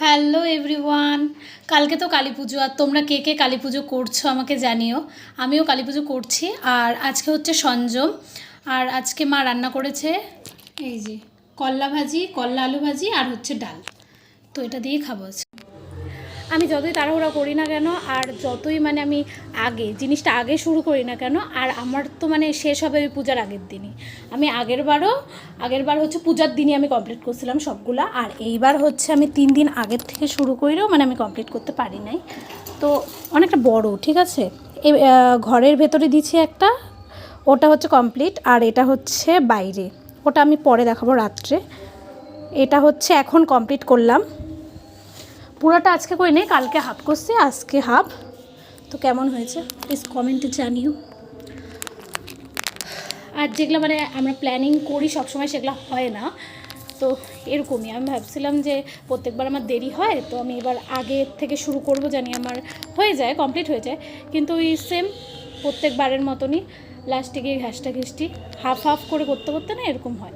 Hello everyone, কালকে তো কালী পুজো। আর তোমরা কে কে কালী পুজো করছো আমাকে জানিও। আমিও কালী পুজো করছি। আর আজকে হচ্ছে সঞ্জম। আর আজকে মা রান্না করেছে এই যে করলা ভাজি, করলা আলু ভাজি আর হচ্ছে ডাল। তো এটা দিয়ে খাবো আজকে। আমি যতই তাড়াহুড়া করি না কেন, আর যতই আমি জিনিসটা আগে শুরু করি না কেন, আর আমার তো শেষ হবে ওই পূজার আগের দিনই। আমি আগেরবার হচ্ছে পূজার দিনই আমি কমপ্লিট করছিলাম সবগুলা। আর এইবার হচ্ছে আমি 3 দিন আগের থেকে শুরু করেও আমি কমপ্লিট করতে পারি নাই। তো অনেকটা বড়, ঠিক আছে। এই ঘরের ভেতরে দিচ্ছি একটা, ওটা হচ্ছে কমপ্লিট। আর এটা হচ্ছে বাইরে, ওটা আমি পরে দেখাবো রাত্রে। এটা হচ্ছে এখন কমপ্লিট করলাম। পুরোটা আজকে করি নেই, কালকে হাফ করছি, আজকে হাফ। তো কেমন হয়েছে প্লিজ কমেন্টে জানিও। আর যেগুলো আমরা প্ল্যানিং করি সবসময় সেগুলো হয় না। তো এরকমই আমি ভাবছিলাম যে প্রত্যেকবার আমার দেরি হয়, তো আমি এবার আগে থেকে শুরু করব, জানি আমার হয়ে যায়, কমপ্লিট হয়ে যায়। কিন্তু ওই সেম প্রত্যেকবারের মতনই লাস্টে গিয়ে ঘাসটা ঘিষ্টি হাফ হাফ করে করতে করতে না এরকম হয়।